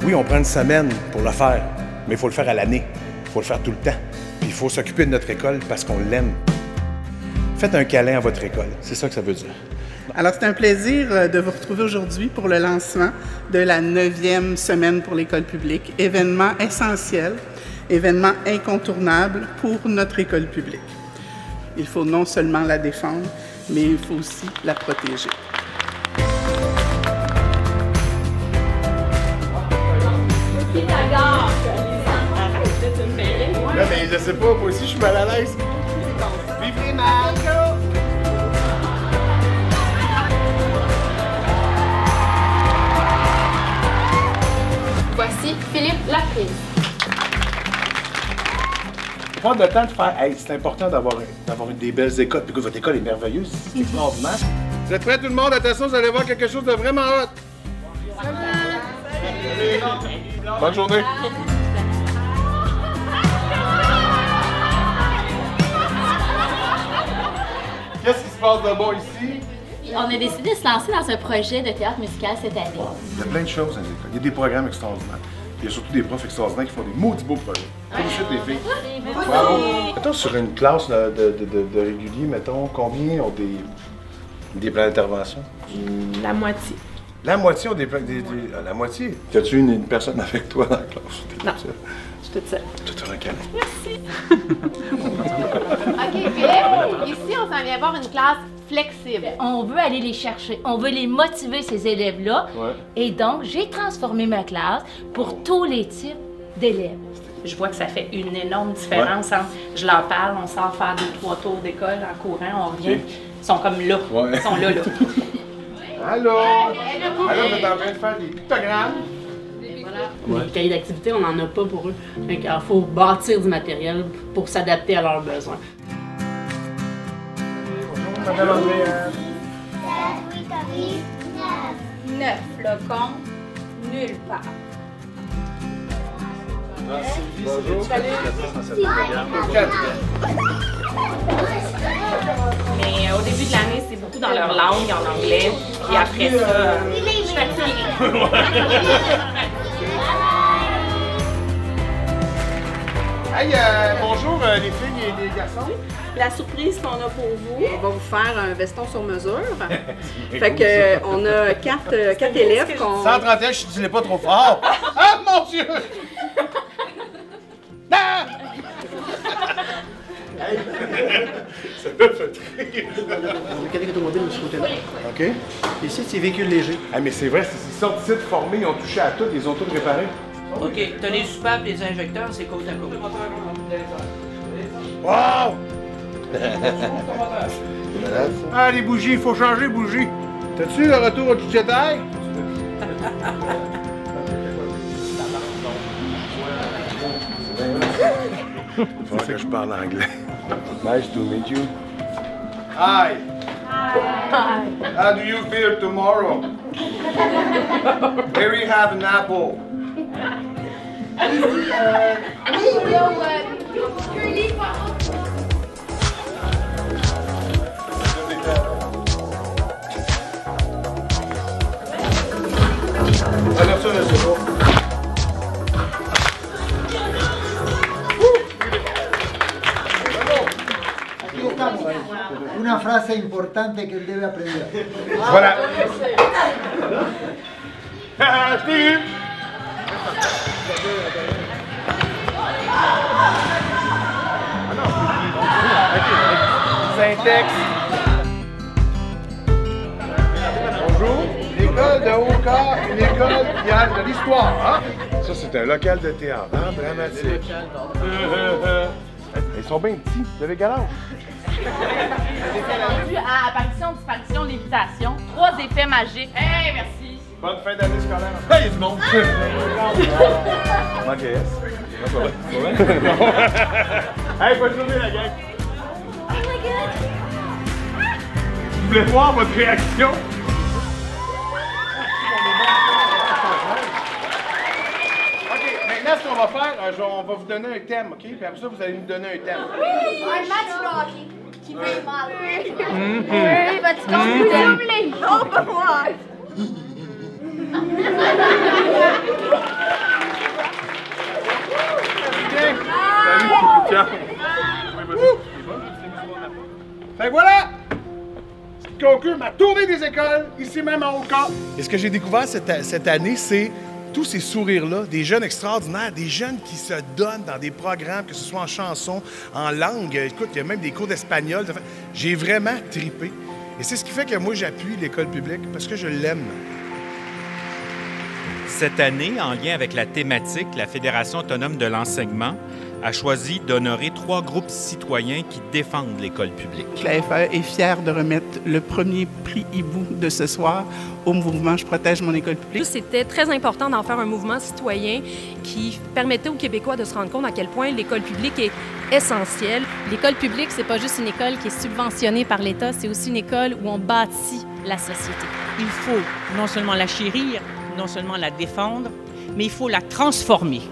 Oui, on prend une semaine pour le faire, mais il faut le faire à l'année. Il faut le faire tout le temps. Puis il faut s'occuper de notre école parce qu'on l'aime. Faites un câlin à votre école, c'est ça que ça veut dire. Alors, c'est un plaisir de vous retrouver aujourd'hui pour le lancement de la 9e semaine pour l'école publique. Événement essentiel, événement incontournable pour notre école publique. Il faut non seulement la défendre, mais il faut aussi la protéger. Là, mais je sais pas, moi aussi je suis mal à l'aise. Vive les mal! Voici Philippe Laprise. Prendre le temps de faire, hey, c'est important d'avoir des belles écoles, puis que votre école est merveilleuse, c'est extraordinaire. Vous êtes prêts tout le monde? Attention, vous allez voir quelque chose de vraiment hot. Bonne journée. Qu'est-ce qui se passe de bon ici? On a décidé de se lancer dans un projet de théâtre musical cette année. Il y a plein de choses dans les écoles. Il y a des programmes extraordinaires. Il y a surtout des profs extraordinaires qui font des maudits beaux projets. Félicite les filles. Bravo. Mettons, sur une classe là, de réguliers, mettons, combien ont des plans d'intervention? La moitié. La moitié ont des plans... la moitié? As-tu une personne avec toi dans la classe? Non, je suis toute seule. Tu te un câlin. Merci. OK, Philippe, ici, on s'en vient voir une classe flexible. On veut aller les chercher, on veut les motiver, ces élèves-là. Ouais. Et donc, j'ai transformé ma classe pour tous les types d'élèves. Je vois que ça fait une énorme différence entre je leur parle, on sort faire 2-3 tours d'école en courant, on revient. Okay. Ils sont comme là. Ouais. Ils sont là. Allô? Alors, vous êtes en train de faire des pictogrammes? Les cahiers d'activité, on n'en a pas pour eux. Donc, il faut bâtir du matériel pour s'adapter à leurs besoins. Bonjour, Madame Andréa. 9 flocons, nulle part. Bonjour. Mais au début de l'année, c'est beaucoup dans leur langue, en anglais. Puis après ça, je suis fatiguée. Hey, bonjour les filles et les garçons. La surprise qu'on a pour vous, on va vous faire un veston sur mesure. Fait que on a quatre élèves qu'on... 131, je ne dis pas trop fort. Ah mon Dieu! Ah! Ça me fait rire. Mécanique automobile, monsieur Côté. OK. Ici, c'est véhicules légers. Ah, mais c'est vrai, ils sortent d'ici de formés, ils ont touché à tout, ils ont tout réparé. OK, t'as les soupapes, les injecteurs, c'est côte à côte. Wow! Ah, les bougies, il faut changer les bougies. T'as-tu le retour du Jedi? Il faudra que je parle anglais. Nice to meet you. Hi. Hi. How do you feel tomorrow? Here we have an apple. Alors ça, là, c'est bon. Una frase importante que él debe aprender. Voilà. Steve. Syntex. Bonjour. L'école de Haut-Corps, une école qui a de l'histoire, hein? Ça, c'est un local de théâtre, hein? Dramatique. Ils sont bien petits. Vous avez quel âge? À apparition, disparition, lévitation, 3 effets magiques. Hey, merci! Bonne fin d'année scolaire. Hey, il y a du monde! Manque S. Hey, bonne journée, la gang! Oh my God! Vous voulez voir votre réaction? OK, maintenant, ce qu'on va faire, on va vous donner un thème, OK? Puis après ça, vous allez nous donner un thème. Un match de hockey qui fait mal. Oui. Vas-tu continuer? Non, pas moi. conclure ma tournée des écoles, ici même en Haut-Cap. Et ce que j'ai découvert cette année, c'est tous ces sourires-là, des jeunes extraordinaires, des jeunes qui se donnent dans des programmes, que ce soit en chanson, en langue. Écoute, il y a même des cours d'espagnol. J'ai vraiment tripé. Et c'est ce qui fait que moi, j'appuie l'école publique parce que je l'aime. Cette année, en lien avec la thématique, la Fédération autonome de l'enseignement a choisi d'honorer 3 groupes citoyens qui défendent l'école publique. La FAE est fière de remettre le premier prix Hibou de ce soir au mouvement « Je protège mon école publique ». C'était très important d'en faire un mouvement citoyen qui permettait aux Québécois de se rendre compte à quel point l'école publique est essentielle. L'école publique, c'est pas juste une école qui est subventionnée par l'État, c'est aussi une école où on bâtit la société. Il faut non seulement la chérir, non seulement la défendre, mais il faut la transformer.